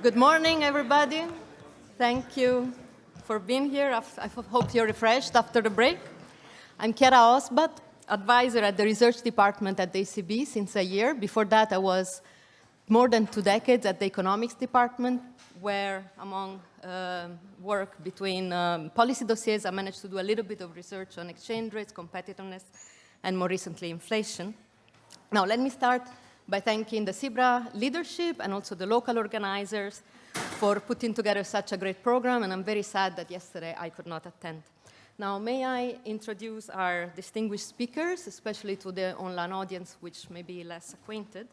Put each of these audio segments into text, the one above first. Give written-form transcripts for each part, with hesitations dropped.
Good morning, everybody. Thank you for being here. I hope you're refreshed after the break. I'm Chiara Osbat, advisor at the research department at the ECB since a year. Before that, I was more than 2 decades at the economics department, where among work between policy dossiers, I managed to do a little bit of research on exchange rates, competitiveness, and more recently, inflation. Now, let me start by thanking the CEBRA leadership and also the local organizers for putting together such a great program, and I'm very sad that yesterday I could not attend. Now, may I introduce our distinguished speakers, especially to the online audience, which may be less acquainted.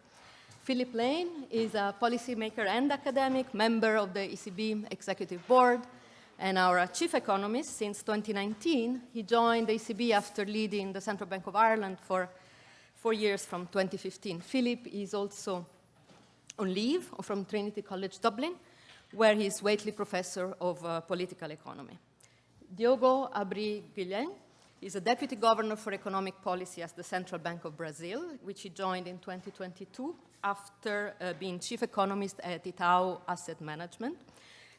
Philip Lane is a policymaker and academic, member of the ECB Executive Board, and our chief economist since 2019. He joined the ECB after leading the Central Bank of Ireland for 4 years from 2015. Philip is also on leave from Trinity College Dublin, where he is Waitley Professor of Political Economy. Diogo Abry Guillen is a Deputy Governor for Economic Policy at the Central Bank of Brazil, which he joined in 2022 after being Chief Economist at Itaú Asset Management.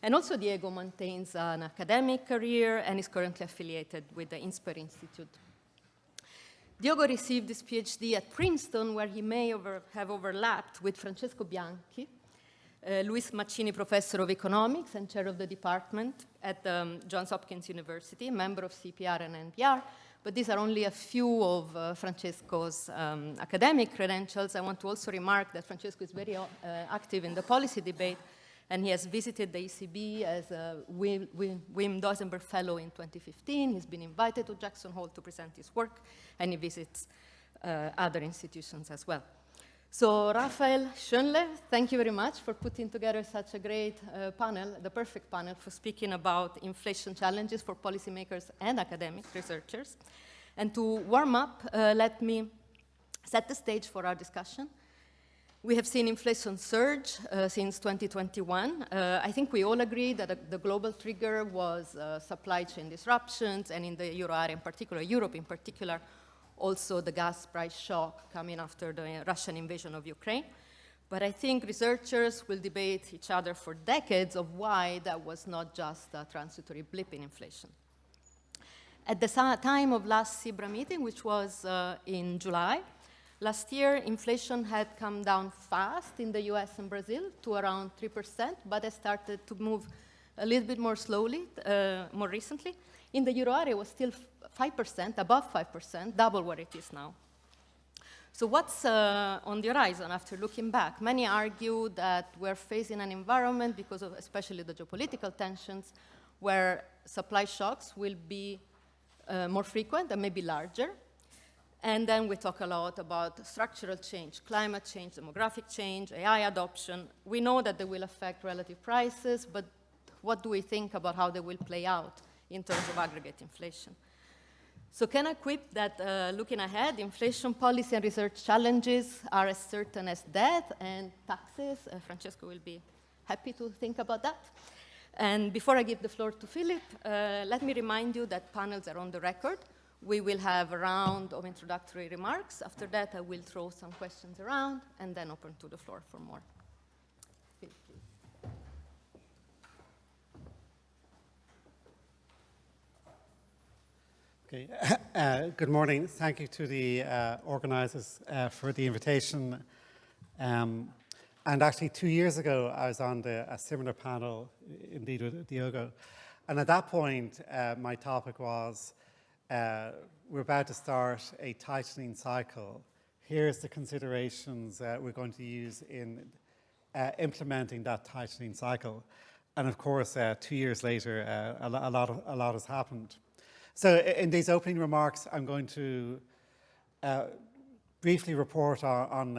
And also Diego maintains an academic career and is currently affiliated with the INSPIR Institute. Diogo received his PhD at Princeton, where he may have overlapped with Francesco Bianchi, Luis Maccini Professor of Economics and Chair of the Department at Johns Hopkins University, member of CPR and NPR, but these are only a few of Francesco's academic credentials. I want to also remark that Francesco is very active in the policy debate, and he has visited the ECB as a Wim Duisenberg Fellow in 2015. He's been invited to Jackson Hole to present his work, and he visits other institutions as well. So Raphael Schönle, thank you very much for putting together such a great panel, the perfect panel for speaking about inflation challenges for policymakers and academic researchers. And to warm up, let me set the stage for our discussion. We have seen inflation surge since 2021. I think we all agree that the global trigger was supply chain disruptions, and in the euro area in particular, Europe in particular, also the gas price shock coming after the Russian invasion of Ukraine. But I think researchers will debate each other for decades of why that was not just a transitory blip in inflation. At the time of last CEBRA meeting, which was in July, last year, inflation had come down fast in the US and Brazil to around 3%, but it started to move a little bit more slowly, more recently. In the euro area, it was still 5%, above 5%, double what it is now. So what's on the horizon after looking back? Many argue that we're facing an environment, because of especially the geopolitical tensions, where supply shocks will be more frequent and maybe larger. And then we talk a lot about structural change, climate change, demographic change, AI adoption. We know that they will affect relative prices, but what do we think about how they will play out in terms of aggregate inflation? So can I quip that looking ahead, inflation policy and research challenges are as certain as death and taxes? Francesco will be happy to think about that. And before I give the floor to Philip, let me remind you that panels are on the record. We will have a round of introductory remarks. After that, I will throw some questions around and then open to the floor for more. Philip, please. Okay. Good morning. Thank you to the organizers for the invitation. And actually, 2 years ago, I was on a similar panel, indeed, with Diogo. And at that point, my topic was, we're about to start a tightening cycle. Here's the considerations we're going to use in implementing that tightening cycle. And of course, 2 years later, a lot has happened. So in these opening remarks, I'm going to briefly report on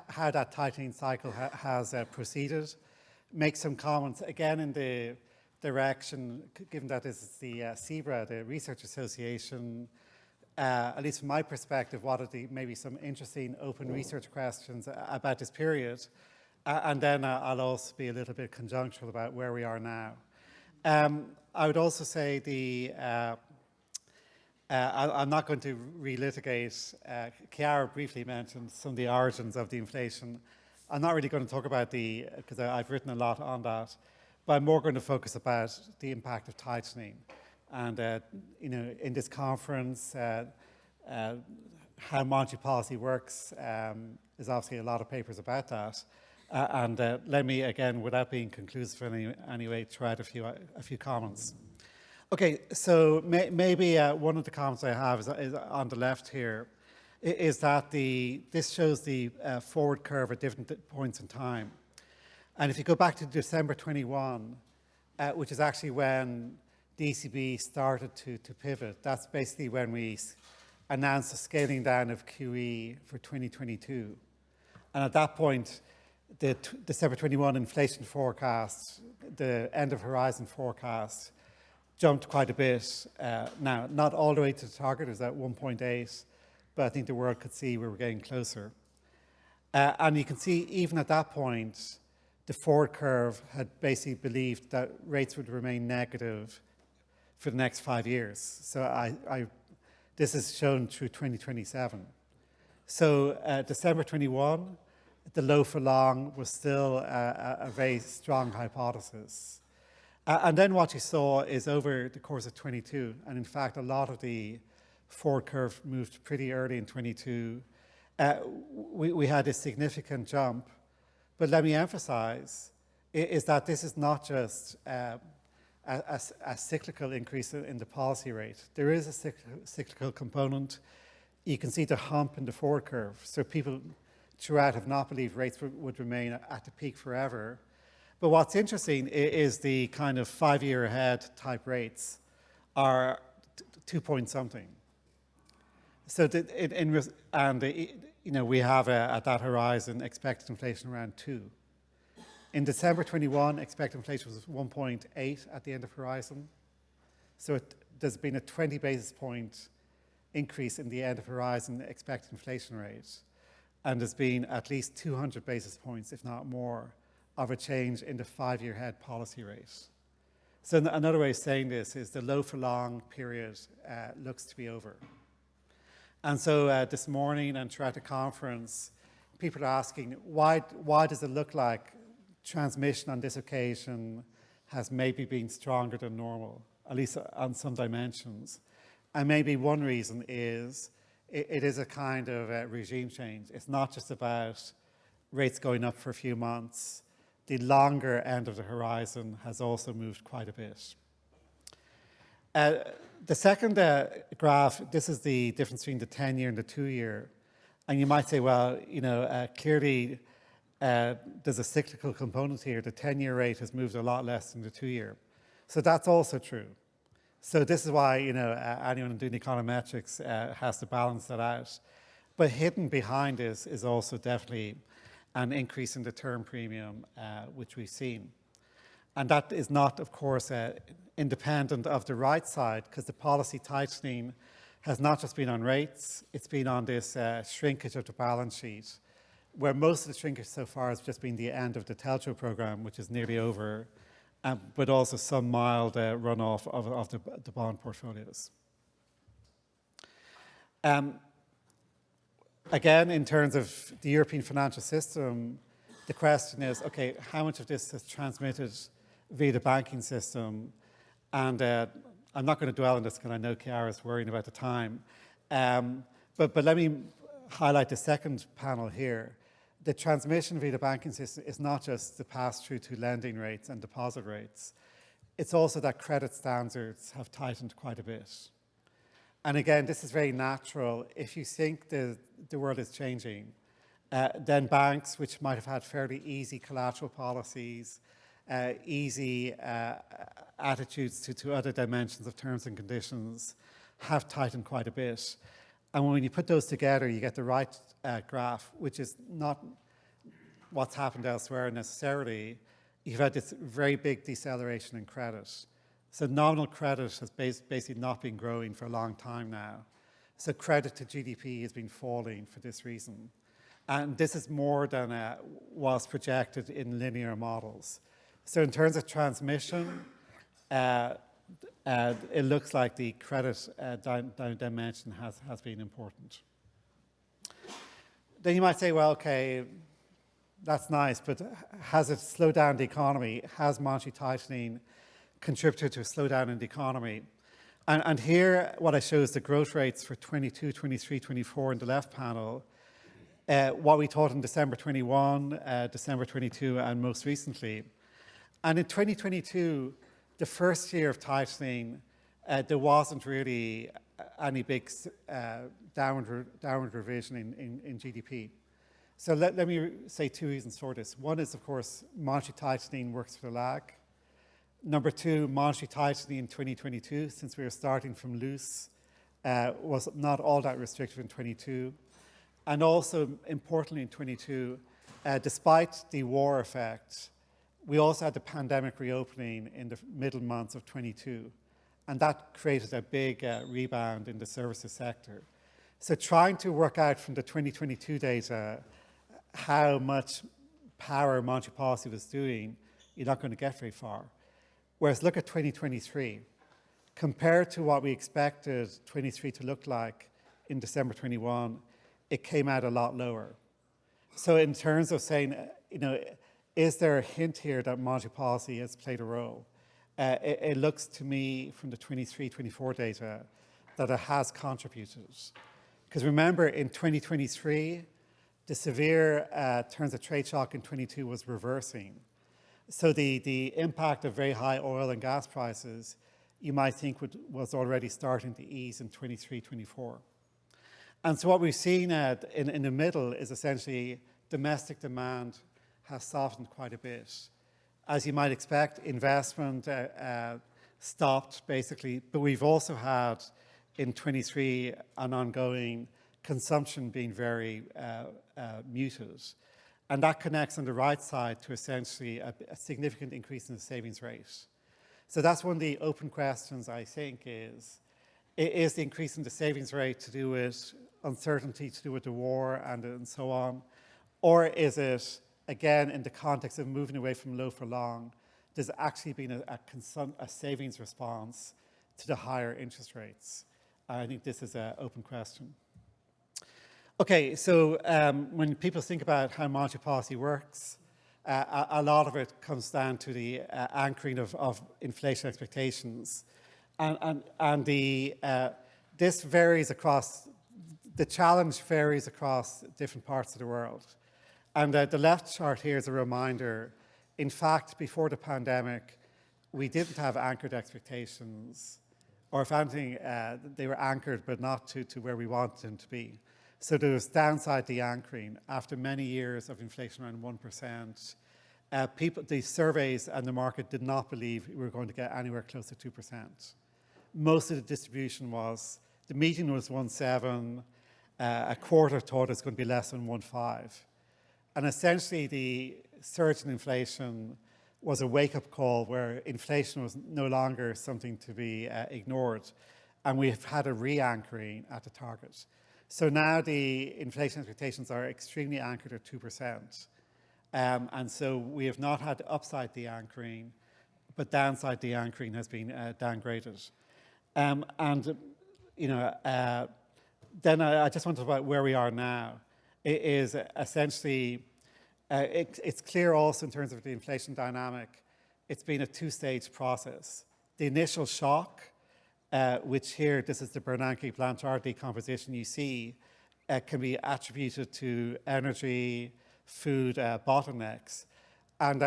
how that tightening cycle has proceeded, make some comments again in the direction, given that this is the CEBRA, the Research Association, at least from my perspective, what are maybe some interesting open research questions about this period. And then I'll also be a little bit conjunctural about where we are now. I would also say I'm not going to relitigate. Chiara briefly mentioned some of the origins of the inflation. I'm not really going to talk about because I've written a lot on that, but I'm more going to focus about the impact of tightening. And, in this conference, how monetary policy works, there's obviously a lot of papers about that. Let me, again, without being conclusive in any way, try out a few comments. Okay, so maybe one of the comments I have is on the left here, is that this shows the forward curve at different points in time. And if you go back to December 21, which is actually when the ECB started to pivot, that's basically when we announced a scaling down of QE for 2022. And at that point, the December 21 inflation forecast, the end of horizon forecast, jumped quite a bit. Now, not all the way to the target, it was at 1.8, but I think the world could see we were getting closer. And you can see even at that point, the forward curve had basically believed that rates would remain negative for the next 5 years. So this is shown through 2027. So December 21, the low for long was still a very strong hypothesis. And then what you saw is over the course of 22, and in fact a lot of the forward curve moved pretty early in 22, we had a significant jump. But let me emphasize, is that this is not just a cyclical increase in the policy rate. There is a cyclical component. You can see the hump in the forward curve. So people throughout have not believed rates would remain at the peak forever. But what's interesting is the kind of 5-year ahead type rates are 2 point something. So we have at that horizon expected inflation around 2. In December 21, expected inflation was 1.8 at the end of horizon. So there's been a 20 basis point increase in the end of horizon expected inflation rate. And there's been at least 200 basis points, if not more, of a change in the 5-year ahead policy rate. So another way of saying this is the low for long period looks to be over. And so this morning and throughout the conference, people are asking, why does it look like transmission on this occasion has maybe been stronger than normal, at least on some dimensions? And maybe one reason is it is a kind of regime change. It's not just about rates going up for a few months. The longer end of the horizon has also moved quite a bit. The second graph, this is the difference between the 10-year and the 2-year. And you might say, well, clearly there's a cyclical component here. The 10-year rate has moved a lot less than the 2-year. So that's also true. So this is why, anyone doing econometrics has to balance that out. But hidden behind this is also definitely an increase in the term premium, which we've seen. And that is not, of course, independent of the right side, because the policy tightening has not just been on rates, it's been on this shrinkage of the balance sheet, where most of the shrinkage so far has just been the end of the TLTRO program, which is nearly over, but also some mild runoff of the bond portfolios. Again, in terms of the European financial system, the question is, okay, how much of this is transmitted via the banking system? And I'm not going to dwell on this because I know Chiara is worrying about the time. But let me highlight the second panel here. The transmission via the banking system is not just the pass-through to lending rates and deposit rates. It's also that credit standards have tightened quite a bit. And again, this is very natural. If you think the world is changing, then banks, which might have had fairly easy collateral policies, easy attitudes to other dimensions of terms and conditions, have tightened quite a bit. And when you put those together, you get the right graph, which is not what's happened elsewhere necessarily. You've had this very big deceleration in credit. So nominal credit has basically not been growing for a long time now. So credit to GDP has been falling for this reason. And this is more than was projected in linear models. So in terms of transmission, it looks like the credit dimension has been important. Then you might say, well, okay, that's nice, but has it slowed down the economy? Has monetary tightening contributed to a slowdown in the economy? And here, what I show is the growth rates for 22, 23, 24 in the left panel, what we thought in December 21, December 22, and most recently. And in 2022, the first year of tightening, there wasn't really any big downward revision in GDP. So let me say two reasons for this. One is, of course, monetary tightening works with a lag. Number two, monetary tightening in 2022, since we were starting from loose, was not all that restrictive in 22. And also, importantly in 22, despite the war effect, we also had the pandemic reopening in the middle months of 22. And that created a big rebound in the services sector. So trying to work out from the 2022 data how much power monetary policy was doing, you're not going to get very far. Whereas look at 2023. Compared to what we expected 23 to look like in December 21, it came out a lot lower. So in terms of saying, is there a hint here that monetary policy has played a role? It looks to me from the 23-24 data that it has contributed. Because remember, in 2023, the severe terms of trade shock in 22 was reversing. So the impact of very high oil and gas prices, you might think was already starting to ease in 23-24. And so what we've seen in the middle is essentially domestic demand has softened quite a bit. As you might expect, investment stopped basically, but we've also had in 23 an ongoing consumption being very muted. And that connects on the right side to essentially a significant increase in the savings rate. So that's one of the open questions, I think, is the increase in the savings rate to do with uncertainty, to do with the war and so on? Or is it, again, in the context of moving away from low for long, there's actually been a savings response to the higher interest rates? I think this is an open question. Okay, so when people think about how monetary policy works, a lot of it comes down to the anchoring of inflation expectations. And this varies across, the challenge varies across different parts of the world. And the left chart here is a reminder, in fact, before the pandemic, we didn't have anchored expectations, or if anything, they were anchored, but not to where we wanted them to be. So there was downside de-anchoring after many years of inflation around 1%. The surveys and the market did not believe we were going to get anywhere close to 2%. Most of the distribution was, the median was 1.7, a quarter thought it was going to be less than 1.5. And essentially the surge in inflation was a wake-up call where inflation was no longer something to be ignored. And we've had a re-anchoring at the target. So now the inflation expectations are extremely anchored at 2%. And so we have not had upside de-anchoring, but downside de-anchoring has been downgraded. Then I just want to talk about where we are now. It is essentially, it's clear also in terms of the inflation dynamic, it's been a two-stage process. The initial shock, which here, this is the Bernanke-Blanchard decomposition you see, can be attributed to energy, food bottlenecks. And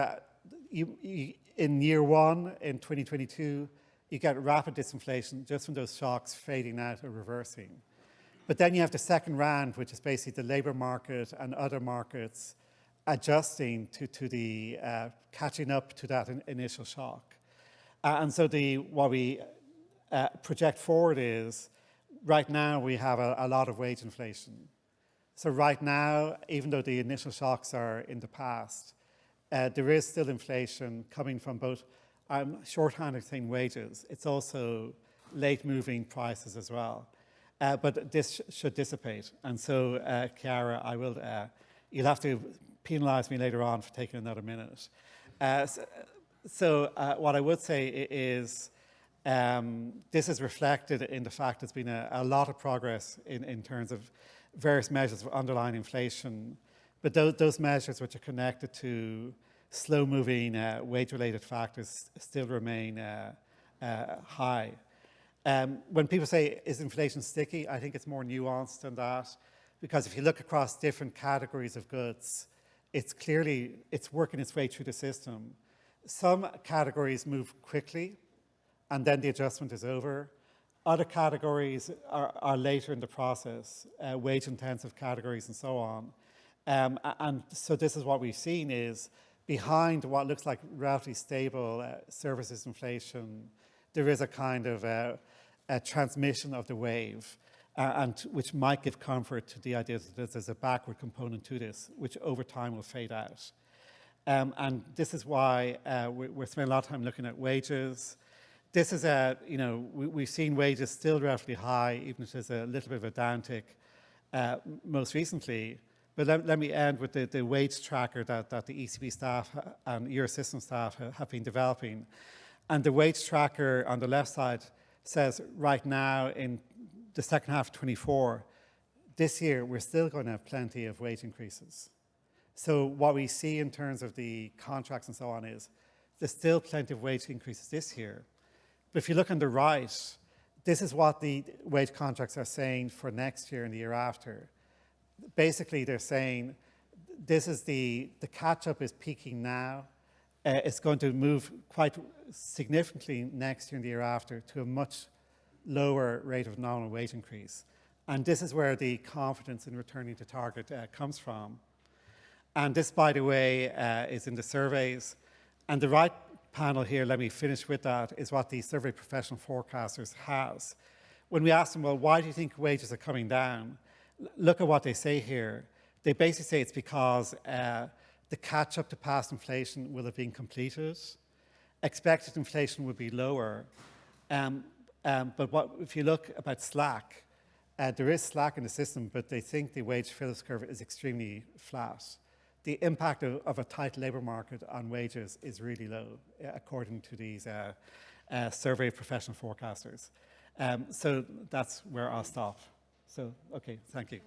in year one, in 2022, you get rapid disinflation just from those shocks fading out or reversing. But then you have the second round, which is basically the labor market and other markets adjusting to the, catching up to that initial shock. And so what we project forward is, right now we have a lot of wage inflation. So right now, even though the initial shocks are in the past, there is still inflation coming from both, I'm shorthanded saying wages, it's also late moving prices as well. But this should dissipate. And so, Chiara, you'll have to penalize me later on for taking another minute. So what I would say is, this is reflected in the fact there's been a lot of progress in terms of various measures of underlying inflation, But those measures which are connected to slow-moving wage-related factors still remain high. When people say, is inflation sticky? I think it's more nuanced than that, because if you look across different categories of goods, it's working its way through the system. Some categories move quickly, and then the adjustment is over. Other categories are later in the process, wage-intensive categories and so on. And so this is what we've seen is, behind what looks like relatively stable services inflation, there is a kind of a transmission of the wave, and which might give comfort to the idea that there's a backward component to this, which over time will fade out. And this is why we're spending a lot of time looking at wages. This is we've seen wages still relatively high, even if there's a little bit of a downtick most recently. But let me end with the wage tracker that the ECB staff and Eurosystem staff have been developing. And the wage tracker on the left side says right now in the second half of 24, this year we're still going to have plenty of wage increases. So what we see in terms of the contracts and so on is there's still plenty of wage increases this year. But if you look on the right, this is what the wage contracts are saying for next year and the year after. Basically, they're saying this is the catch-up is peaking now. It's going to move quite significantly next year and the year after to a much lower rate of nominal wage increase. And this is where the confidence in returning to target comes from. And this, by the way, is in the surveys. And the right panel here, let me finish with that, is what the survey professional forecasters has. When we ask them, well, why do you think wages are coming down? Look at what they say here. They basically say it's because the catch-up to past inflation will have been completed. Expected inflation would be lower. But if you look about slack, there is slack in the system, but they think the wage Phillips curve is extremely flat. The impact of a tight labour market on wages is really low, according to these survey professional forecasters. So that's where I'll stop. So, okay, thank you.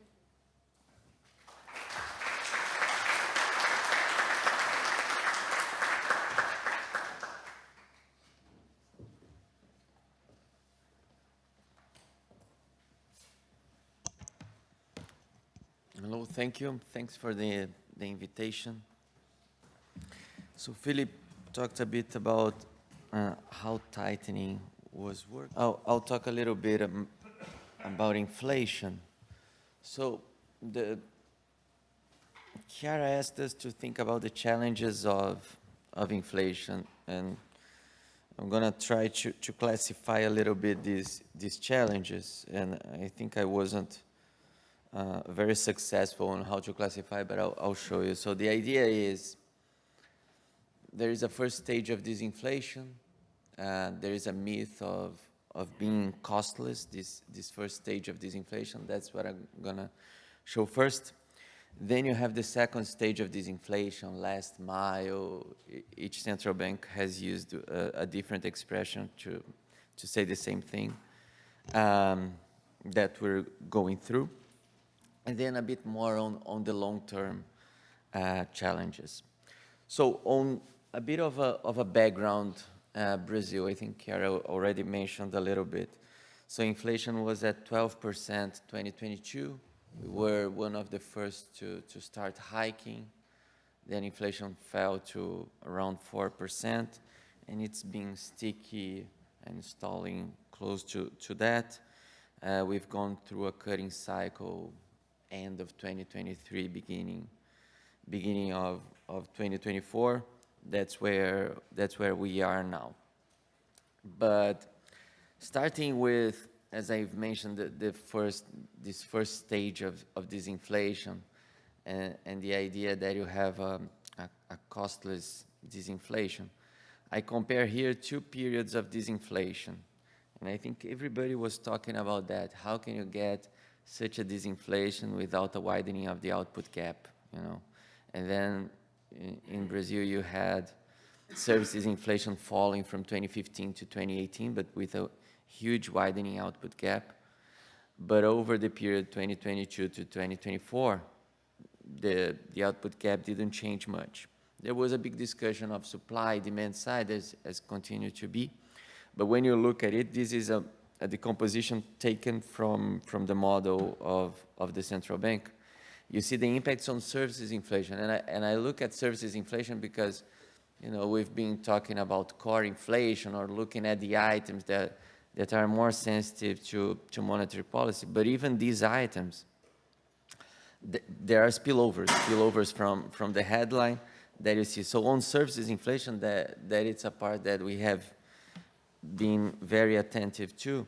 Hello, thank you. Thanks for the invitation. So Philip talked a bit about how tightening was working. I'll talk a little bit about inflation. So Chiara asked us to think about the challenges of inflation, and I'm going to try to classify a little bit these challenges, and I think I wasn't very successful on how to classify, but I'll show you. So the idea is there is a first stage of disinflation. There is a myth of being costless, this first stage of disinflation. That's what I'm going to show first. Then you have the second stage of disinflation, last mile. Each central bank has used a different expression to say the same thing that we're going through. And then a bit more on the long-term challenges. So on a bit of a background, Brazil, I think Chiara already mentioned a little bit. So inflation was at 12% 2022. We were one of the first to start hiking. Then inflation fell to around 4%, and it's been sticky and stalling close to that. We've gone through a cutting cycle end of 2023, beginning of 2024. That's where we are now. But starting with, as I've mentioned, this first stage of disinflation, and the idea that you have a costless disinflation. I compare here two periods of disinflation, and I think everybody was talking about that. How can you get such a disinflation without a widening of the output gap, you know? And then in Brazil, you had services inflation falling from 2015 to 2018, but with a huge widening output gap. But over the period 2022 to 2024, the output cap didn't change much. There was a big discussion of supply, demand side, as continued to be. But when you look at it, this is a decomposition taken from the model of the central bank. You see the impacts on services inflation. And I look at services inflation because, you know, we've been talking about core inflation or looking at the items that are more sensitive to monetary policy. But even these items, there are spillovers from the headline that you see. So on services inflation, that it's a part that we have been very attentive to.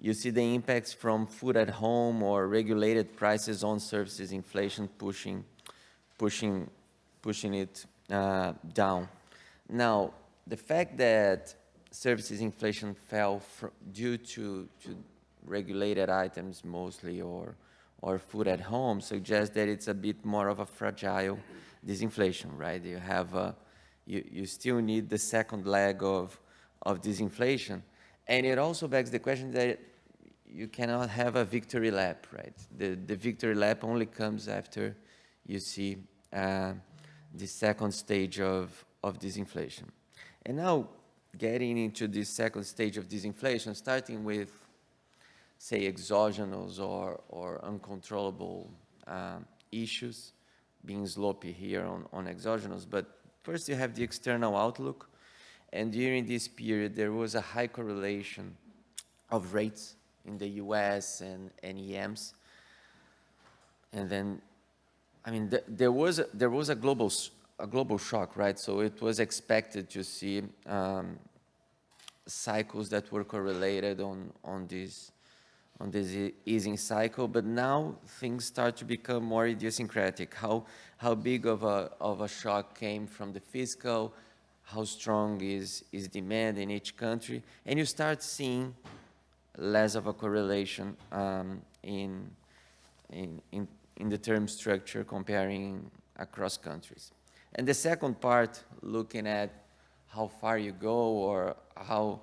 You see the impacts from food at home or regulated prices on services inflation pushing it down. Now, the fact that services inflation fell due to regulated items mostly or food at home suggests that it's a bit more of a fragile disinflation, right? You have you still need the second leg of disinflation, and it also begs the question that you cannot have a victory lap, right? The victory lap only comes after you see the second stage of disinflation. And now getting into this second stage of disinflation, starting with, say, exogenous or uncontrollable issues, being sloppy here on exogenous. But first you have the external outlook. And during this period, there was a high correlation of rates in the US and EMs. And then, I mean, there was a global shock, right? So it was expected to see cycles that were correlated on this easing cycle, but now things start to become more idiosyncratic. How big of a shock came from the fiscal? How strong is demand in each country? And you start seeing less of a correlation in the term structure comparing across countries. And the second part, looking at how far you go or how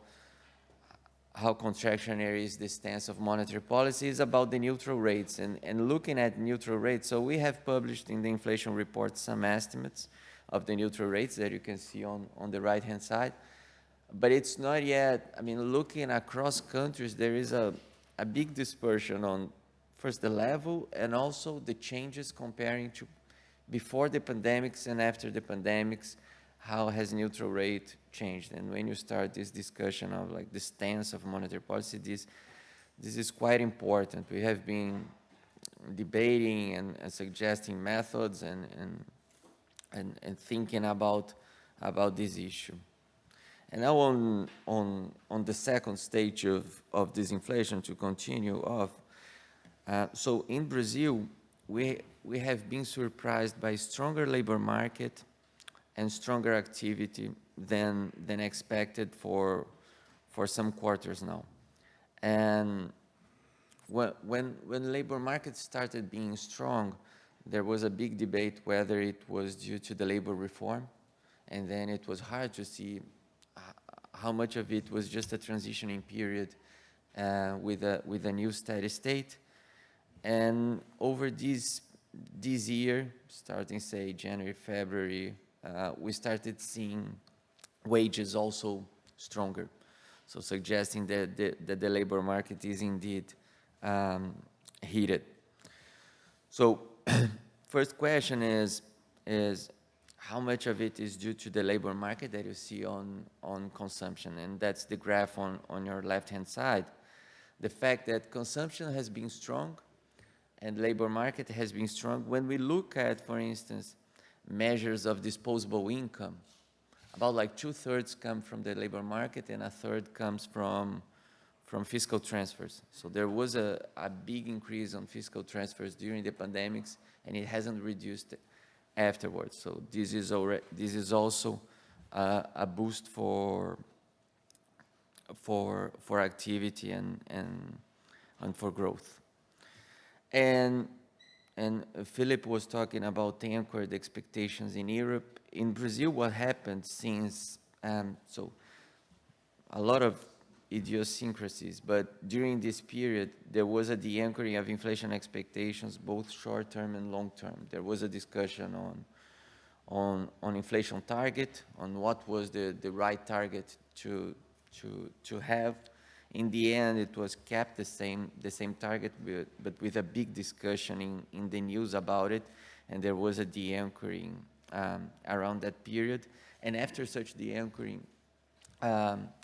contractionary is the stance of monetary policy, is about the neutral rates and looking at neutral rates. So we have published in the inflation report some estimates of the neutral rates that you can see on the right-hand side. But it's not yet, I mean, looking across countries, there is a big dispersion on first the level and also the changes comparing to before the pandemics and after the pandemics, how has neutral rate changed? And when you start this discussion of like the stance of monetary policy, this is quite important. We have been debating and suggesting methods and thinking about this issue. And now on the second stage of disinflation, to continue off. So in Brazil, we have been surprised by stronger labor market and stronger activity than expected for some quarters now. And when labor market started being strong, there was a big debate whether it was due to the labor reform, and then it was hard to see how much of it was just a transitioning period with a new steady state. And over this year, starting say January, February, we started seeing wages also stronger. So suggesting that the labor market is indeed heated. So first question is how much of it is due to the labor market that you see on consumption? And that's the graph on your left-hand side. The fact that consumption has been strong and labor market has been strong. When we look at, for instance, measures of disposable income, about like 2/3 come from the labor market and 1/3 comes from fiscal transfers. So there was a big increase on fiscal transfers during the pandemics, and it hasn't reduced afterwards. So this is also a boost for activity and for growth. And Philip was talking about the anchored expectations in Europe. In Brazil, what happened since, so a lot of idiosyncrasies, but during this period, there was a de-anchoring of inflation expectations, both short-term and long-term. There was a discussion on inflation target, on what was the right target to have. In the end, it was kept the same target, but with a big discussion in the news about it, and there was a de-anchoring around that period. And after such de-anchoring,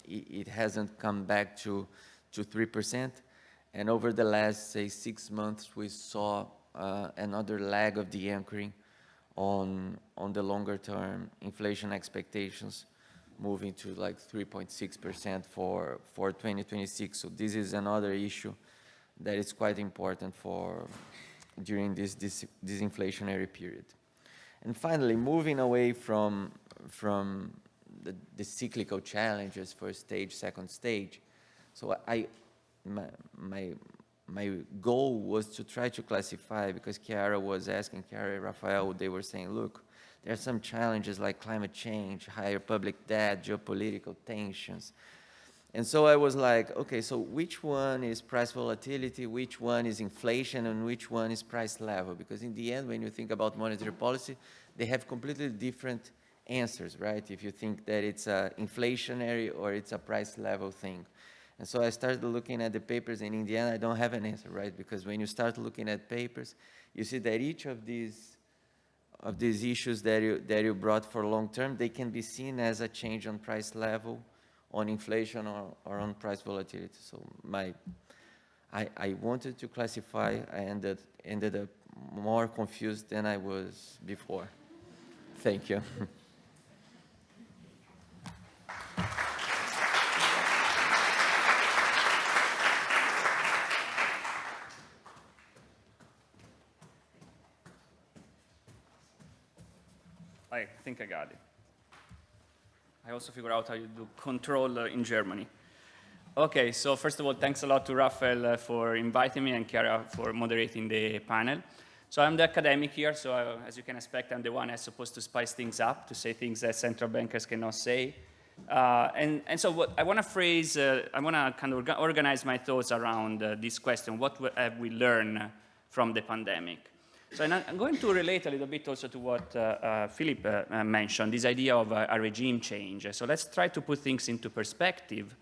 it hasn't come back to 3%. And over the last, say, 6 months, we saw another lag of de-anchoring on the longer term inflation expectations, moving to like 3.6% for 2026. So this is another issue that is quite important during this inflationary period. And finally, moving away from the cyclical challenges, first stage, second stage. So my goal was to try to classify, because Chiara was asking, Chiara and Rafael, they were saying, look, there are some challenges like climate change, higher public debt, geopolitical tensions. And so I was like, okay, so which one is price volatility, which one is inflation, and which one is price level? Because in the end, when you think about monetary policy, they have completely different answers, right? If you think that it's a inflationary or it's a price level thing. And so I started looking at the papers, and in the end, I don't have an answer, right? Because when you start looking at papers, you see that each of these issues that you brought for long term, they can be seen as a change on price level, on inflation, or on price volatility. So I wanted to classify. I ended up more confused than I was before. Thank you. I think I got it. I also figured out how you do control in Germany. Okay, so first of all, thanks a lot to Rafael for inviting me and Chiara for moderating the panel. So I'm the academic here, so as you can expect, I'm the one that's supposed to spice things up, to say things that central bankers cannot say. And so what I want to phrase, I want to kind of organize my thoughts around this question: what have we learned from the pandemic? So I'm going to relate a little bit also to what Philip mentioned, this idea of a regime change. So let's try to put things into perspective.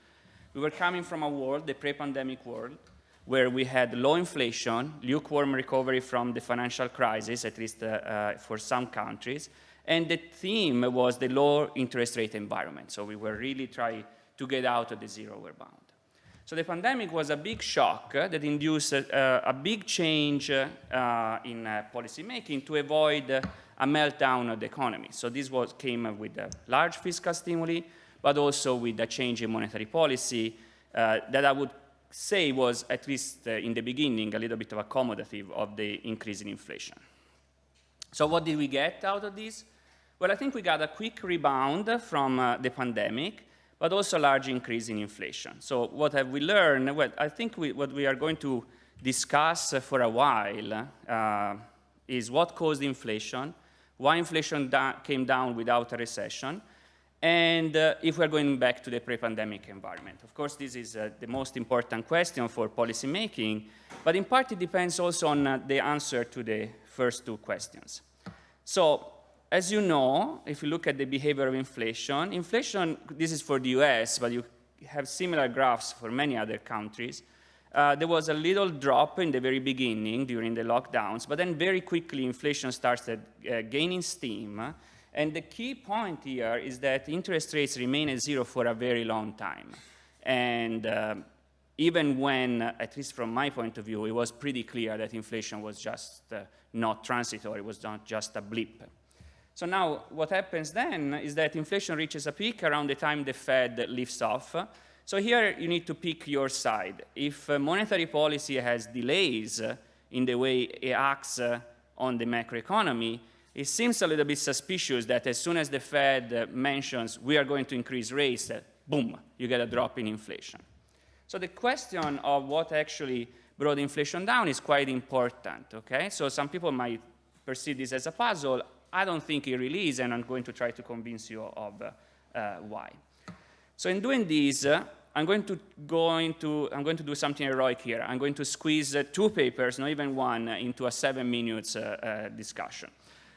We were coming from a world, the pre-pandemic world, where we had low inflation, lukewarm recovery from the financial crisis, at least for some countries, and the theme was the low interest rate environment. So we were really trying to get out of the zero-ware bound. So the pandemic was a big shock that induced a big change in policymaking to avoid a meltdown of the economy. So this came with a large fiscal stimuli, but also with a change in monetary policy that I would say was, at least in the beginning, a little bit of accommodative of the increase in inflation. So what did we get out of this? Well, I think we got a quick rebound from the pandemic, but also a large increase in inflation. So what have we learned? Well, I think what we are going to discuss for a while is what caused inflation, why inflation came down without a recession, and if we're going back to the pre-pandemic environment. Of course, this is the most important question for policymaking, but in part it depends also on the answer to the first two questions. So, as you know, if you look at the behavior of inflation, this is for the US, but you have similar graphs for many other countries. There was a little drop in the very beginning during the lockdowns, but then very quickly inflation started gaining steam. And the key point here is that interest rates remain at zero for a very long time. And even when, at least from my point of view, it was pretty clear that inflation was just not transitory, it was not just a blip. So now what happens then is that inflation reaches a peak around the time the Fed lifts off. So here you need to pick your side. If monetary policy has delays in the way it acts on the macroeconomy, it seems a little bit suspicious that as soon as the Fed mentions we are going to increase rates, boom, you get a drop in inflation. So the question of what actually brought inflation down is quite important, okay? So some people might perceive this as a puzzle. I don't think it really is, and I'm going to try to convince you of why. So in doing this, I'm going to do something heroic here. I'm going to squeeze 2 papers, not even one, into a 7 minutes discussion.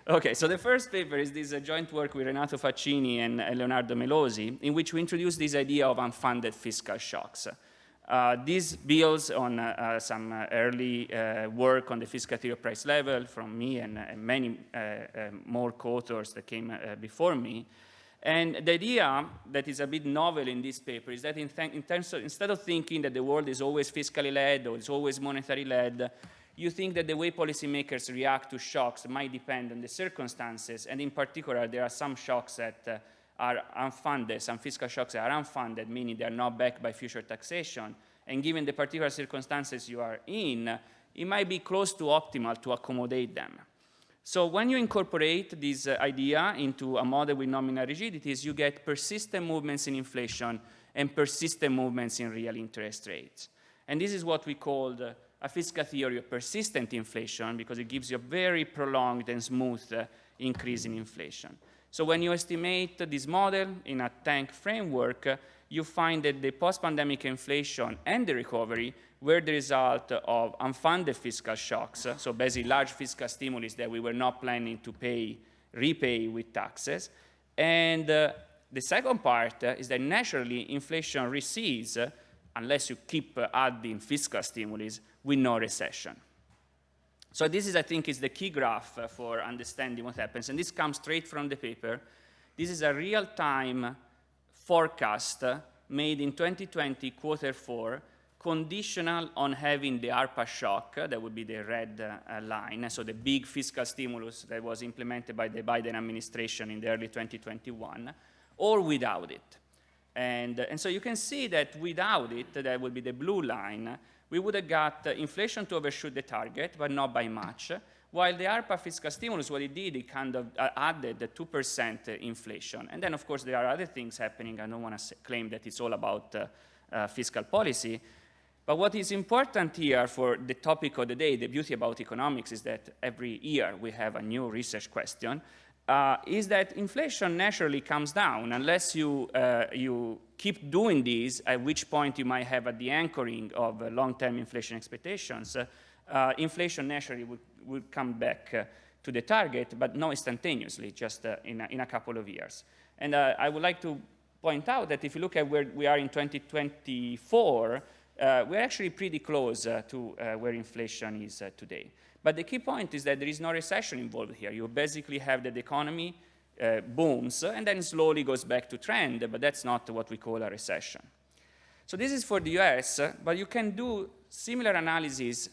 Okay, so the first paper is this joint work with Renato Faccini and Leonardo Melosi, in which we introduce this idea of unfunded fiscal shocks. This builds on some early work on the fiscal theory of price level from me and many more co-authors that came before me. And the idea that is a bit novel in this paper is that instead of thinking that the world is always fiscally led or it's always monetary led, you think that the way policymakers react to shocks might depend on the circumstances, and in particular, there are some shocks that are unfunded, some fiscal shocks that are unfunded, meaning they are not backed by future taxation, and given the particular circumstances you are in, it might be close to optimal to accommodate them. So when you incorporate this idea into a model with nominal rigidities, you get persistent movements in inflation and persistent movements in real interest rates. And this is what we called a fiscal theory of persistent inflation, because it gives you a very prolonged and smooth increase in inflation. So when you estimate this model in a tank framework, you find that the post-pandemic inflation and the recovery were the result of unfunded fiscal shocks, so basically large fiscal stimulus that we were not planning to repay with taxes. And the second part is that naturally inflation recedes unless you keep adding fiscal stimulus with no recession. So this is, I think, is the key graph for understanding what happens, and this comes straight from the paper. This is a real-time forecast made in 2020, Q4, conditional on having the ARPA shock, that would be the red line, so the big fiscal stimulus that was implemented by the Biden administration in the early 2021, or without it. And so you can see that without it, that would be the blue line, we would have got inflation to overshoot the target, but not by much, while the ARPA fiscal stimulus, what it did, it kind of added the 2% inflation. And then, of course, there are other things happening. I don't want to claim that it's all about fiscal policy. But what is important here for the topic of the day, the beauty about economics is that every year we have a new research question, is that inflation naturally comes down unless you keep doing this, at which point you might have at the anchoring of long-term inflation expectations. Inflation naturally would come back to the target, but not instantaneously, just in a couple of years. And I would like to point out that if you look at where we are in 2024, we're actually pretty close to where inflation is today. But the key point is that there is no recession involved here. You basically have that the economy booms and then slowly goes back to trend, but that's not what we call a recession. So this is for the US, but you can do similar analysis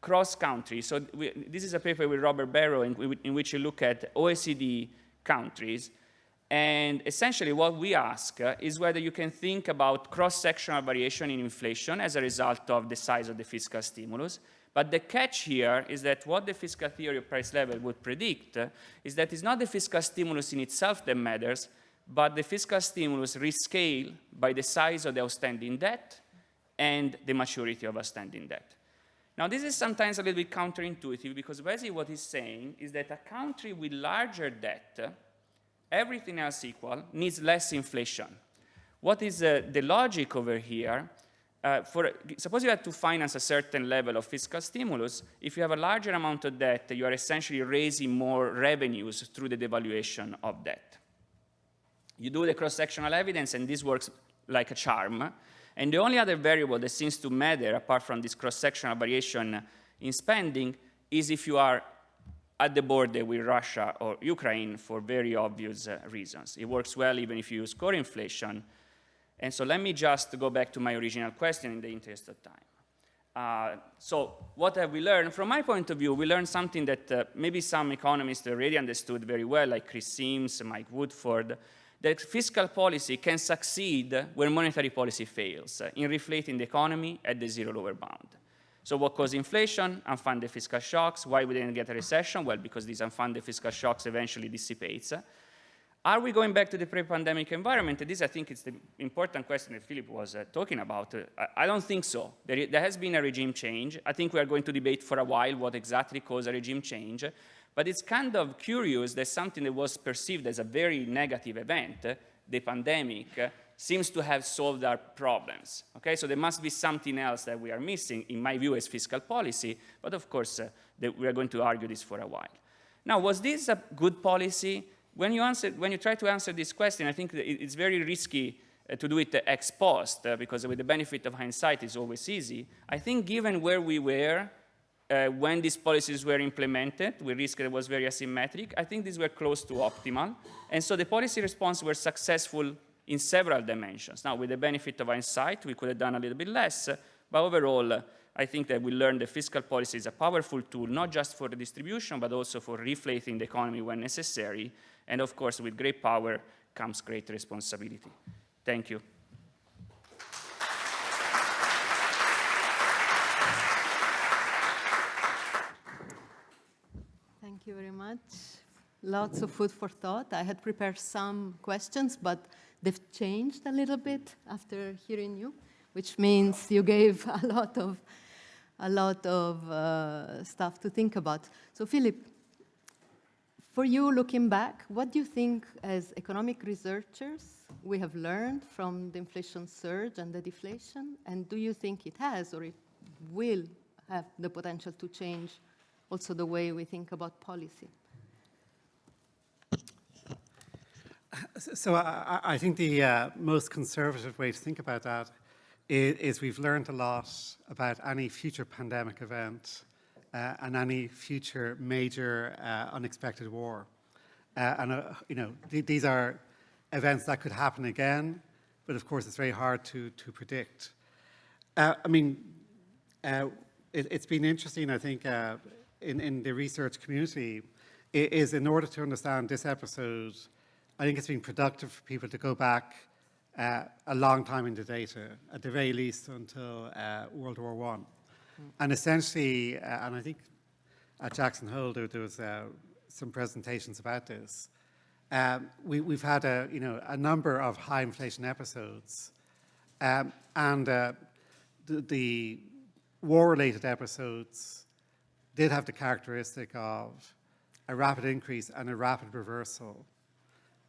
cross-country. So this is a paper with Robert Barrow in which you look at OECD countries. And essentially what we ask is whether you can think about cross-sectional variation in inflation as a result of the size of the fiscal stimulus. But the catch here is that what the fiscal theory of price level would predict is that it's not the fiscal stimulus in itself that matters, but the fiscal stimulus rescaled by the size of the outstanding debt and the maturity of outstanding debt. Now, this is sometimes a little bit counterintuitive because basically what he's saying is that a country with larger debt, everything else equal, needs less inflation. What is the logic over here? Suppose you have to finance a certain level of fiscal stimulus. If you have a larger amount of debt, you are essentially raising more revenues through the devaluation of debt. You do the cross-sectional evidence, and this works like a charm. And the only other variable that seems to matter, apart from this cross-sectional variation in spending, is if you are at the border with Russia or Ukraine for very obvious reasons. It works well even if you use core inflation. And so let me just go back to my original question in the interest of time. So what have we learned? From my point of view, we learned something that maybe some economists already understood very well, like Chris Sims, Mike Woodford, that fiscal policy can succeed where monetary policy fails, in reflating the economy at the zero lower bound. So what caused inflation? Unfunded fiscal shocks. Why we didn't get a recession? Well, because these unfunded fiscal shocks eventually dissipates. Are we going back to the pre-pandemic environment? This, I think, is the important question that Philip was talking about. I don't think so. There has been a regime change. I think we are going to debate for a while what exactly caused a regime change. But it's kind of curious that something that was perceived as a very negative event, the pandemic, seems to have solved our problems. Okay, so there must be something else that we are missing, in my view, as fiscal policy, but of course, we are going to argue this for a while. Now, was this a good policy? When you try to answer this question, I think that it's very risky to do it ex post, because with the benefit of hindsight, it's always easy. I think given where we were when these policies were implemented, we risk it was very asymmetric. I think these were close to optimal. And so the policy response were successful in several dimensions. Now, with the benefit of hindsight, we could have done a little bit less, but overall, I think that we learned that fiscal policy is a powerful tool, not just for redistribution, but also for reflating the economy when necessary. And of course, with great power comes great responsibility. Thank you. Thank you very much. Lots of food for thought. I had prepared some questions, but they've changed a little bit after hearing you, which means you gave a lot of stuff to think about. So, Philip, for you, looking back, what do you think, as economic researchers, we have learned from the inflation surge and the deflation? And do you think it has, or it will have the potential to change also the way we think about policy? So I think the most conservative way to think about that is we've learned a lot about any future pandemic event and any future major unexpected war. These are events that could happen again, but of course it's very hard to predict. It's been interesting, I think, in the research community, is in order to understand this episode, I think it's been productive for people to go back a long time in the data, at the very least until World War I. And essentially, and I think at Jackson Hole there was some presentations about this, we've had a number of high inflation episodes, and the war-related episodes did have the characteristic of a rapid increase and a rapid reversal.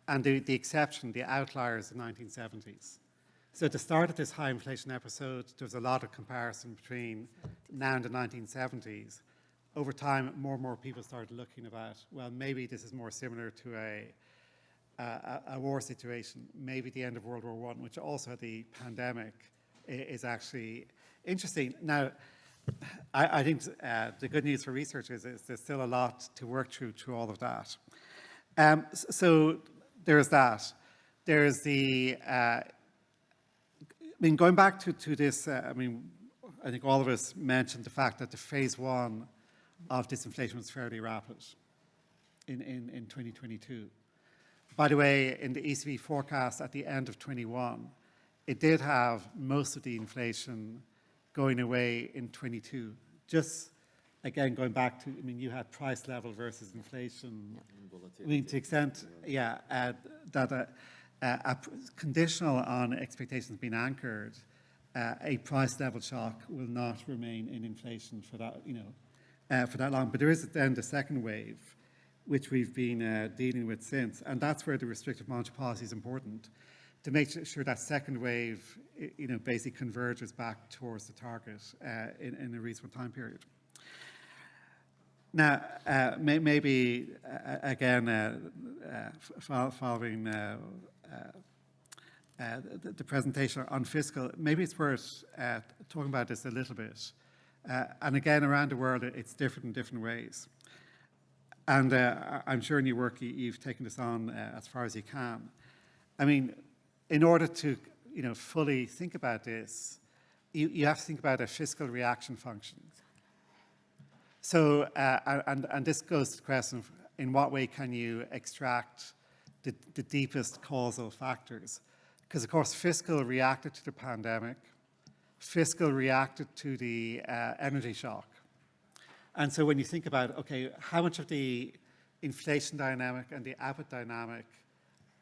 And the exception, the outliers, the 1970s. So at the start of this high inflation episode, there was a lot of comparison between now and the 1970s. Over time, more and more people started looking about, well, maybe this is more similar to a war situation. Maybe the end of World War I, which also had the pandemic, is actually interesting. Now, I think the good news for researchers is there's still a lot to work through all of that. So there's that. There's the, going back to this, I think all of us mentioned the fact that the phase one of disinflation was fairly rapid in 2022. By the way, in the ECB forecast at the end of 21, it did have most of the inflation going away in 22. Just, again, going back to, you had price level versus inflation. To the extent, that conditional on expectations being anchored, a price level shock will not remain in inflation for that long. But there is then the second wave, which we've been dealing with since, and that's where the restrictive monetary policy is important, to make sure that second wave, basically converges back towards the target in a reasonable time period. Now, maybe again, following the presentation on fiscal, maybe it's worth talking about this a little bit. And again, around the world, it's different in different ways. And I'm sure in your work you've taken this on as far as you can. In order to fully think about this, you have to think about a fiscal reaction function. So, and this goes to the question of in what way can you extract the deepest causal factors? Because, of course, fiscal reacted to the pandemic, fiscal reacted to the energy shock. And so when you think about, okay, how much of the inflation dynamic and the output dynamic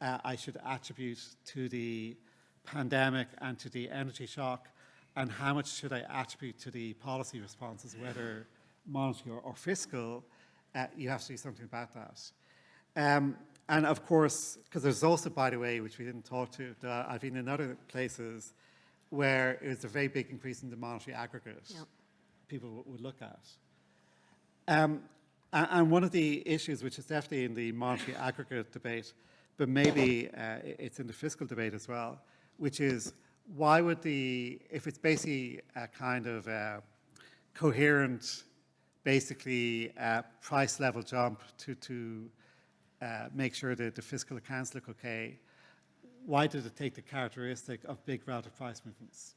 I should attribute to the pandemic and to the energy shock, and how much should I attribute to the policy responses, whether monetary or fiscal, you have to do something about that. And of course, because there's also, by the way, which we didn't talk to, I've been in other places where it was a very big increase in the monetary aggregate people would look at. And one of the issues, which is definitely in the monetary aggregate debate, but maybe it's in the fiscal debate as well, which is why would if it's basically a kind of coherent, basically price level jump to make sure that the fiscal accounts look okay, why did it take the characteristic of big relative price movements?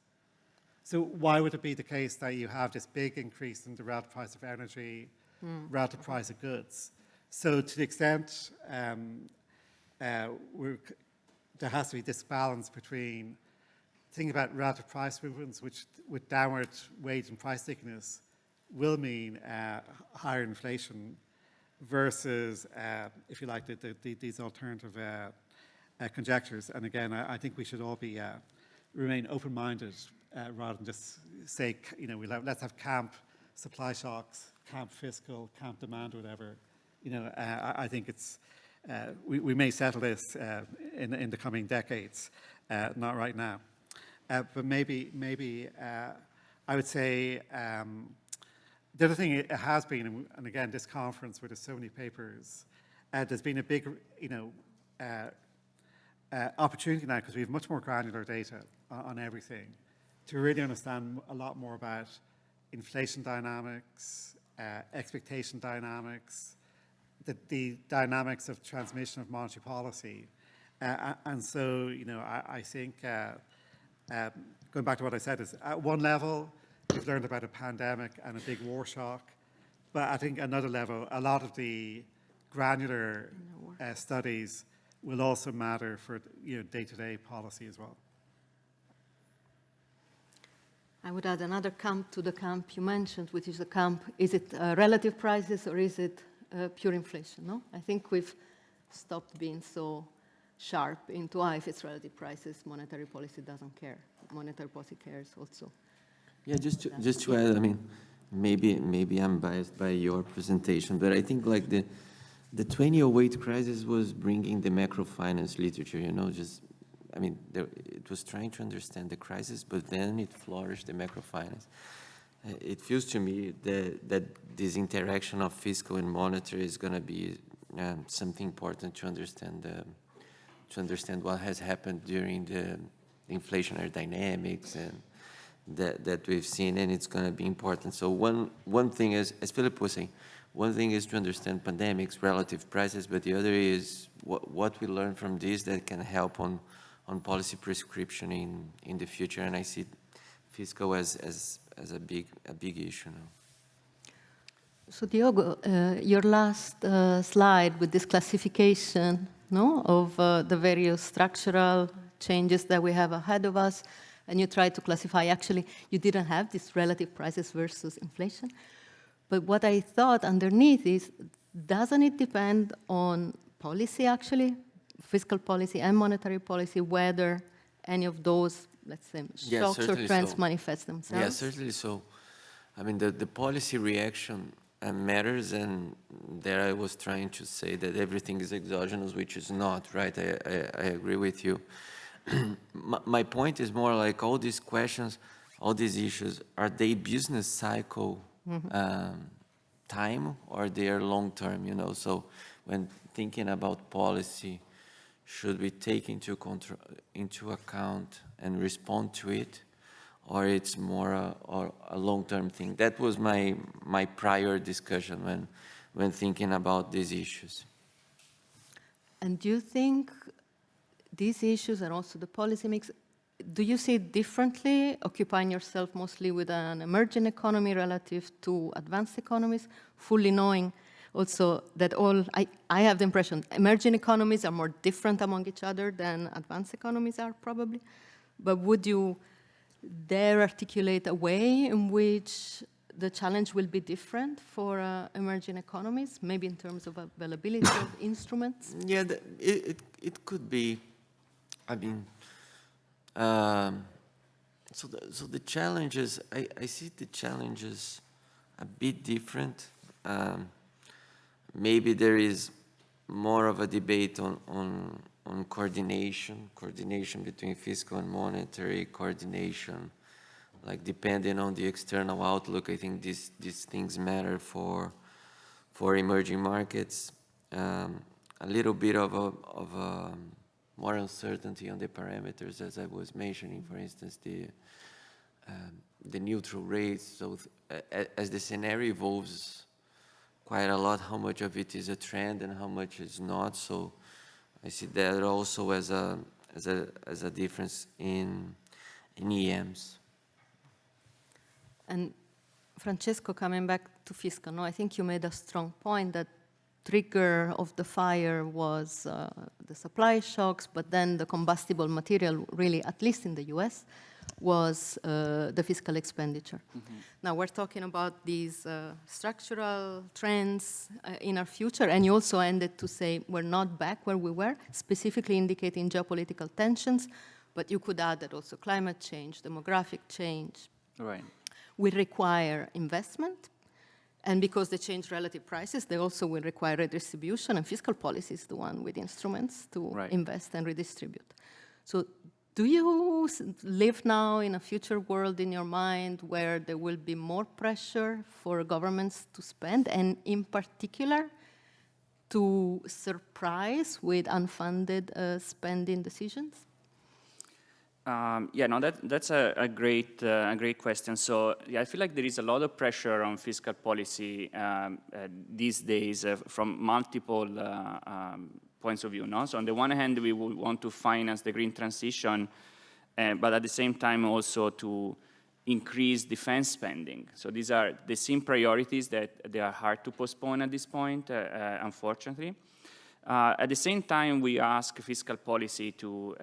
So why would it be the case that you have this big increase in the relative price of energy, relative price of goods? So to the extent there has to be this balance between thinking about relative price movements, which with downward wage and price stickiness will mean higher inflation versus, if you like, these alternative conjectures. And again, I think we should all remain open-minded rather than just say, let's have camp supply shocks, camp fiscal, camp demand, whatever. I think it's we may settle this in the coming decades, not right now. But maybe I would say the other thing it has been, and again, this conference where there's so many papers, there's been a big, opportunity now because we have much more granular data on everything to really understand a lot more about inflation dynamics, expectation dynamics, the dynamics of transmission of monetary policy. And so, I think, going back to what I said, is at one level, we've learned about a pandemic and a big war shock. But I think another level, a lot of the granular studies will also matter for day-to-day policy as well. I would add another camp to the camp you mentioned, which is the camp, is it relative prices or is it pure inflation? No? I think we've stopped being so sharp into, if it's relative prices, monetary policy doesn't care. Monetary policy cares also. Yeah, just to add, I mean, maybe I'm biased by your presentation, but I think like the 2008 crisis was bringing the macrofinance literature, it was trying to understand the crisis, but then it flourished the macrofinance. It feels to me that this interaction of fiscal and monetary is going to be something important to understand what has happened during the inflationary dynamics and that we've seen, and it's going to be important. So one thing is, as Philip was saying, one thing is to understand pandemics, relative prices, but the other is what we learn from this that can help on policy prescription in the future. And I see fiscal as a big issue now. So Diogo, your last slide with this classification of the various structural changes that we have ahead of us, and you tried to classify, actually, you didn't have these relative prices versus inflation. But what I thought underneath is, doesn't it depend on policy, actually, fiscal policy and monetary policy, whether any of those, let's say, shocks or trends manifest themselves? Yeah, certainly so. I mean, the policy reaction matters, and there I was trying to say that everything is exogenous, which is not, right? I agree with you. My point is more like all these questions, all these issues, are they business cycle time or they are long-term, So when thinking about policy, should we take into account and respond to it, or it's more a long-term thing? That was my prior discussion when thinking about these issues. And do you think these issues and also the policy mix, do you see it differently, occupying yourself mostly with an emerging economy relative to advanced economies, fully knowing also that I have the impression emerging economies are more different among each other than advanced economies are probably, but would you dare articulate a way in which the challenge will be different for emerging economies, maybe in terms of availability of instruments? Yeah, it could be. I mean, so the challenges, I see the challenges a bit different. Maybe there is more of a debate on coordination between fiscal and monetary coordination. Like depending on the external outlook, I think these things matter for emerging markets. A little bit of a more uncertainty on the parameters, as I was mentioning, for instance, the neutral rates. So as the scenario evolves quite a lot, how much of it is a trend and how much is not. So I see that also as a difference in EMs. And Francesco, coming back to fiscal, no, I think you made a strong point that trigger of the fire was the supply shocks, but then the combustible material, really, at least in the US, was the fiscal expenditure. Mm-hmm. Now we're talking about these structural trends in our future, and you also ended to say we're not back where we were, specifically indicating geopolitical tensions, but you could add that also climate change, demographic change, Right. will require investment, and because they change relative prices, they also will require redistribution, and fiscal policy is the one with instruments to invest and redistribute. So do you live now in a future world in your mind where there will be more pressure for governments to spend, and in particular to surprise with unfunded spending decisions? Yeah, no, that's a great question. So yeah, I feel like there is a lot of pressure on fiscal policy these days from multiple points of view. No? So on the one hand, we would want to finance the green transition, but at the same time also to increase defense spending. So these are the same priorities that they are hard to postpone at this point, unfortunately. At the same time, we ask fiscal policy to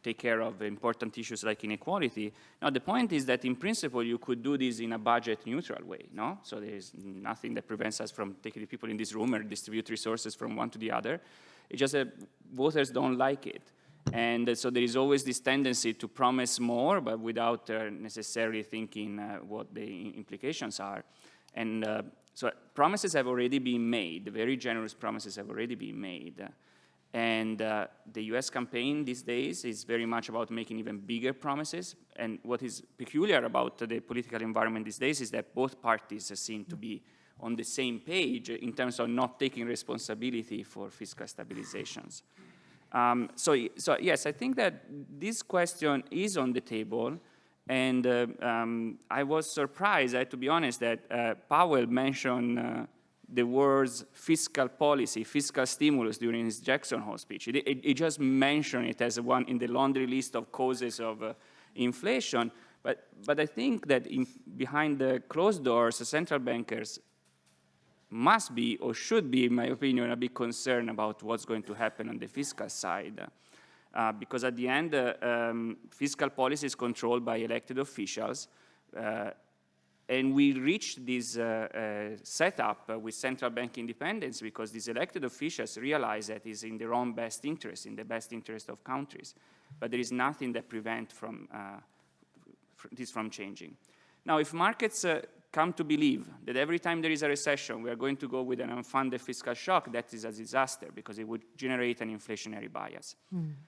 take care of important issues like inequality. Now, the point is that in principle, you could do this in a budget-neutral way, no? So there's nothing that prevents us from taking the people in this room or distribute resources from one to the other. It's just that voters don't like it. And so there is always this tendency to promise more, but without necessarily thinking what the implications are. And so promises have already been made, very generous promises have already been made. And the US campaign these days is very much about making even bigger promises. And what is peculiar about the political environment these days is that both parties seem to be on the same page in terms of not taking responsibility for fiscal stabilizations. So yes, I think that this question is on the table. And I was surprised, I have to be honest, that Powell mentioned the words fiscal policy, fiscal stimulus during his Jackson Hole speech. He just mentioned it as one in the laundry list of causes of inflation. But I think that behind the closed doors, the central bankers must be, or should be, in my opinion, a bit concerned about what's going to happen on the fiscal side. Because at the end, fiscal policy is controlled by elected officials, and we reached this setup with central bank independence because these elected officials realize that it's in their own best interest, in the best interest of countries. But there is nothing that prevents this from changing. Now, if markets come to believe that every time there is a recession, we are going to go with an unfunded fiscal shock, that is a disaster because it would generate an inflationary bias.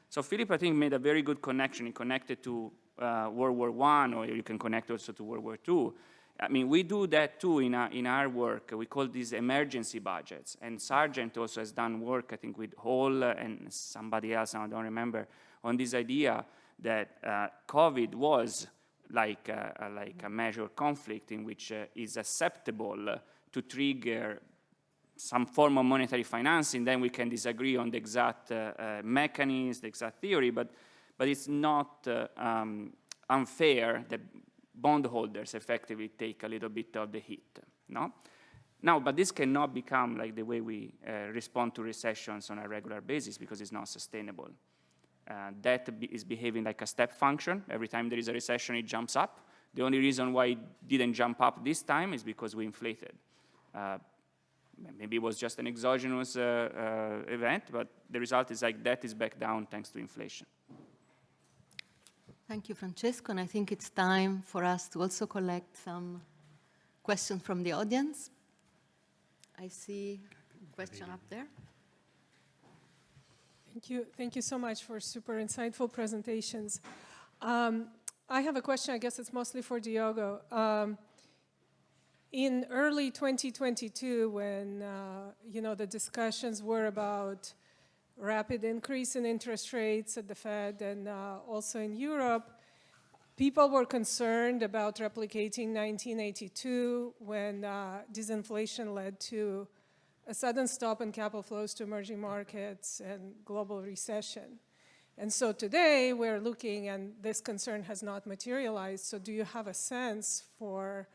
So Philip, I think, made a very good connection. He connected to World War I, or you can connect also to World War II. I mean, we do that too in our work. We call these emergency budgets. And Sargent also has done work, I think, with Hall and somebody else, now I don't remember, on this idea that COVID was like a major conflict in which is acceptable to trigger some form of monetary financing. Then we can disagree on the exact mechanism, the exact theory, but it's not unfair that bondholders effectively take a little bit of the hit, no? Now, but this cannot become like the way we respond to recessions on a regular basis because it's not sustainable. Debt is behaving like a step function. Every time there is a recession, it jumps up. The only reason why it didn't jump up this time is because we inflated. Maybe it was just an exogenous event, but the result is like debt is back down thanks to inflation. Thank you, Francesco. And I think it's time for us to also collect some questions from the audience. I see a question up there. Thank you so much for super insightful presentations. I have a question, I guess it's mostly for Diogo. In early 2022, when the discussions were about rapid increase in interest rates at the Fed and also in Europe, people were concerned about replicating 1982 when disinflation led to a sudden stop in capital flows to emerging markets and global recession. And so today we're looking, and this concern has not materialized. So do you have a sense for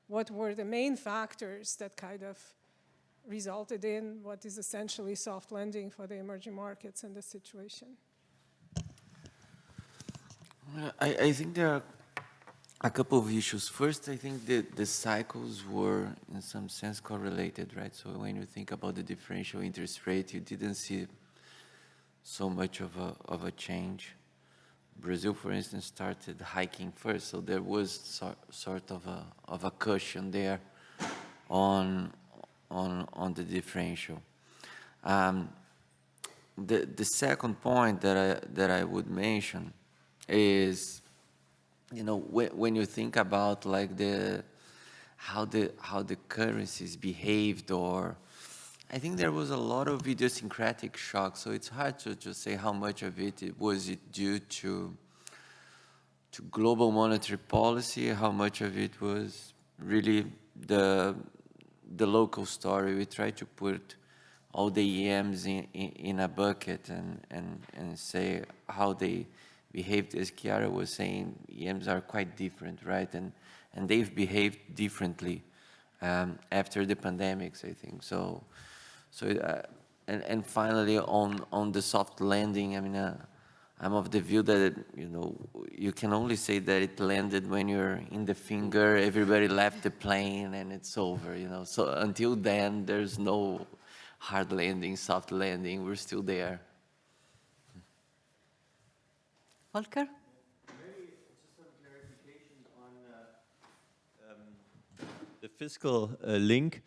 what were the main factors that kind of resulted in what is essentially soft landing for the emerging markets in this situation? I think there are a couple of issues. First, I think the cycles were in some sense correlated, right? So when you think about the differential interest rate, you didn't see so much of a change. Brazil, for instance, started hiking first, so there was sort of a cushion there on the differential. The second point that I would mention is, when you think about like how the currencies behaved, or I think there was a lot of idiosyncratic shock, so it's hard to say how much of it was due to global monetary policy, how much of it was really the local story. We try to put all the EMs in a bucket and say how they behaved. As Chiara was saying, EMs are quite different, right? And they've behaved differently after the pandemics, I think. So finally on the soft landing, I mean, I'm of the view that you can only say that it landed when you're in the finger, everybody left the plane, and it's over. So until then, there's no hard landing, soft landing. We're still there. Volker? Maybe just some clarification on the fiscal link.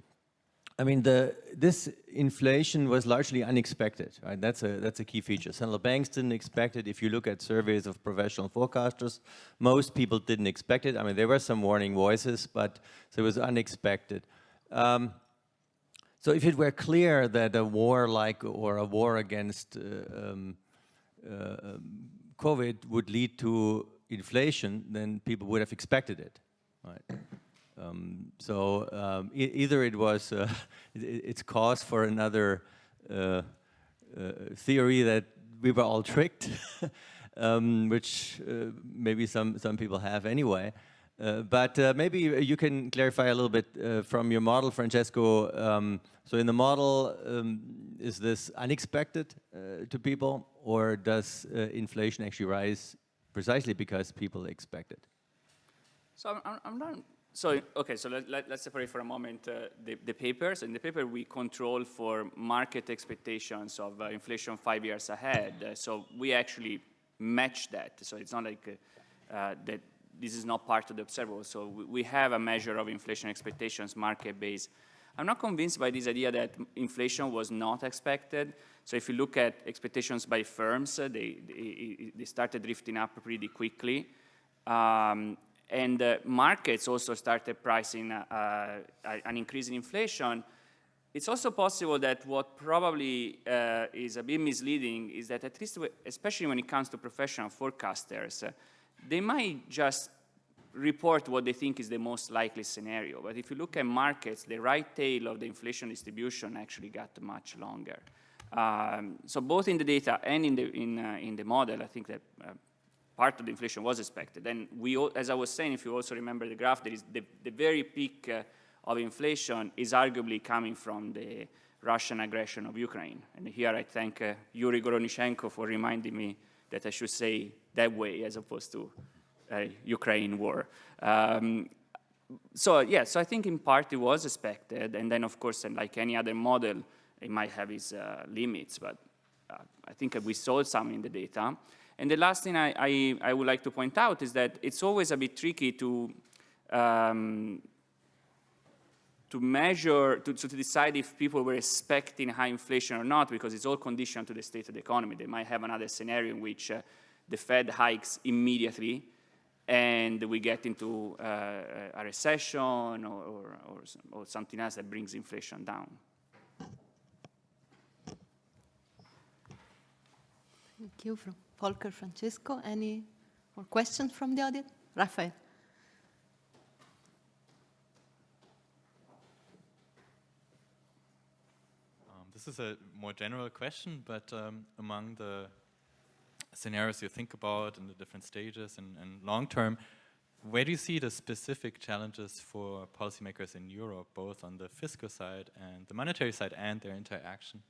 I mean, this inflation was largely unexpected, right? That's a key feature. Central banks didn't expect it. If you look at surveys of professional forecasters, most people didn't expect it. I mean, there were some warning voices, but so it was unexpected. So if it were clear that a war or a war against COVID would lead to inflation, then people would have expected it, right? Either it was it's cause for another theory that we were all tricked, which maybe some people have anyway. But maybe you can clarify a little bit from your model, Francesco. So in the model, is this unexpected to people, or does inflation actually rise precisely because people expect it? So I'm not. So okay, so let's separate for a moment the papers. In the paper, we control for market expectations of inflation 5 years ahead. So we actually match that. So it's not like that this is not part of the observable. So we have a measure of inflation expectations, market-based. I'm not convinced by this idea that inflation was not expected. So if you look at expectations by firms, they started drifting up pretty quickly. And markets also started pricing an increase in inflation. It's also possible that what probably is a bit misleading is that at least, especially when it comes to professional forecasters, they might just report what they think is the most likely scenario. But if you look at markets, the right tail of the inflation distribution actually got much longer. So both in the data and in the model, I think that part of the inflation was expected. And as I was saying, if you also remember the graph, there is the very peak of inflation is arguably coming from the Russian aggression of Ukraine. And here I thank Yuri Goronichenko for reminding me that I should say that way as opposed to Ukraine war. So I think in part it was expected. And then of course, like any other model, it might have its limits, but I think we saw some in the data. And the last thing I would like to point out is that it's always a bit tricky to to measure, to decide if people were expecting high inflation or not, because it's all conditioned to the state of the economy. They might have another scenario in which the Fed hikes immediately and we get into a recession or something else that brings inflation down. Thank you, Volker, Francesco. Any more questions from the audience? Raphael. This is a more general question, but among the scenarios you think about in the different stages and long term, where do you see the specific challenges for policymakers in Europe, both on the fiscal side and the monetary side and their interaction?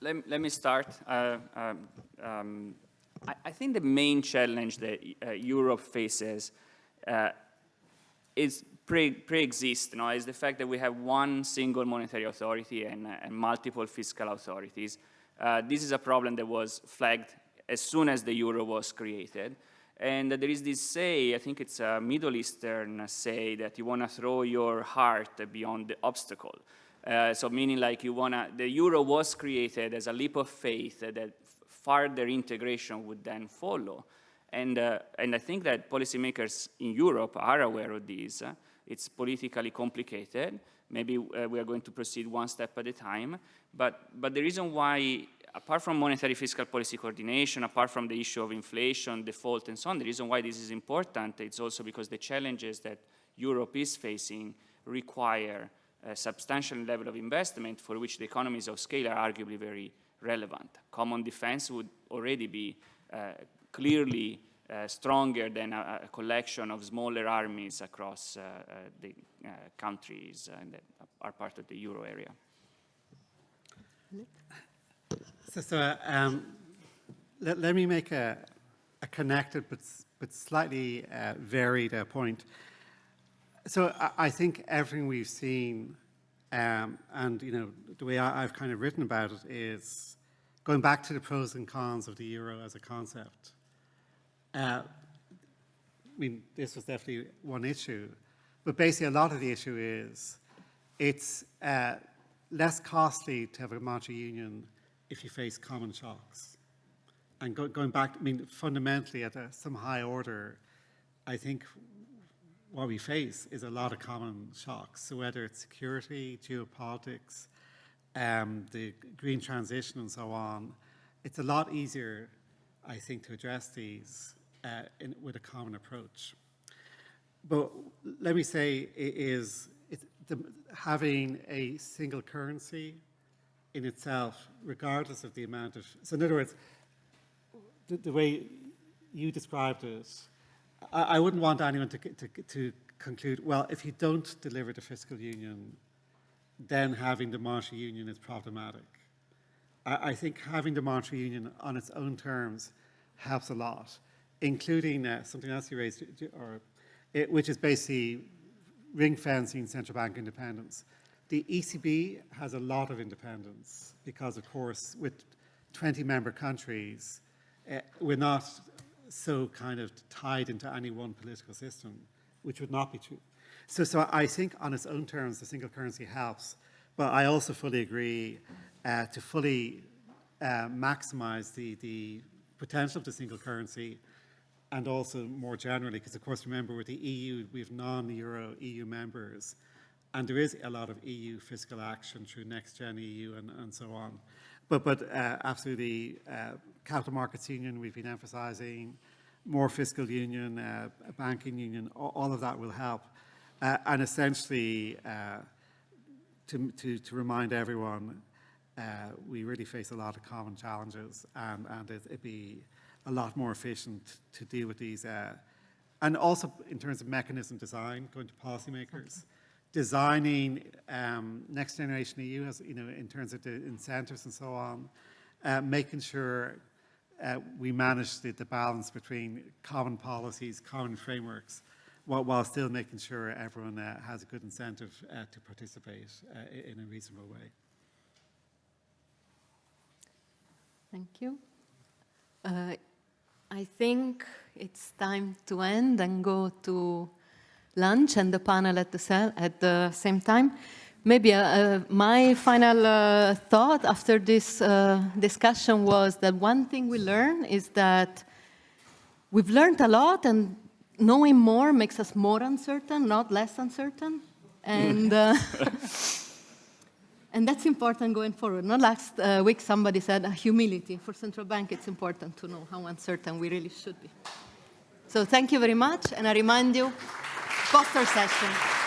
Let me start. I think the main challenge that Europe faces is pre-exists, is the fact that we have one single monetary authority and multiple fiscal authorities. This is a problem that was flagged as soon as the euro was created. And there is this say, I think it's a Middle Eastern say, that you want to throw your heart beyond the obstacle. So meaning like the euro was created as a leap of faith that further integration would then follow. And I think that policymakers in Europe are aware of this. It's politically complicated. Maybe we are going to proceed one step at a time. But the reason why, apart from monetary fiscal policy coordination, apart from the issue of inflation, default, and so on, the reason why this is important, it's also because the challenges that Europe is facing require a substantial level of investment for which the economies of scale are arguably very relevant. Common defense would already be clearly stronger than a collection of smaller armies across the countries that are part of the euro area. Let me make a connected but slightly varied point. So I think everything we've seen, and the way I've kind of written about it is going back to the pros and cons of the euro as a concept. I mean, this was definitely one issue, but basically a lot of the issue is it's less costly to have a monetary union if you face common shocks. And going back, I mean, fundamentally at some high order, I think what we face is a lot of common shocks. So whether it's security, geopolitics, the green transition and so on, it's a lot easier, I think, to address these with a common approach. But let me say, having a single currency in itself, regardless of the amount of, so in other words, the way you described it, I wouldn't want anyone to conclude, well, if you don't deliver the fiscal union, then having the monetary union is problematic. I think having the monetary union on its own terms helps a lot, including something else you raised, which is basically ring-fencing central bank independence. The ECB has a lot of independence because, of course, with 20-member countries, we're not so kind of tied into any one political system, which would not be true. So I think on its own terms, the single currency helps, but I also fully agree to fully maximize the potential of the single currency, and also more generally, because of course, remember with the EU, we have non-Euro EU members, and there is a lot of EU fiscal action through Next Gen EU and so on. But absolutely, capital markets union, we've been emphasizing, more fiscal union, a banking union, all of that will help. And essentially, to remind everyone, we really face a lot of common challenges, and it'd be a lot more efficient to deal with these. And also in terms of mechanism design, going to policymakers, designing Next Generation EU, has, in terms of the incentives and so on, making sure we manage the balance between common policies, common frameworks, while still making sure everyone has a good incentive to participate in a reasonable way. Thank you. I think it's time to end and go to lunch and the panel at the same time. Maybe my final thought after this discussion was that one thing we learned is that we've learned a lot, and knowing more makes us more uncertain, not less uncertain. And, and that's important going forward. Not last week somebody said humility. For central bank, it's important to know how uncertain we really should be. So thank you very much, and I remind you, poster session.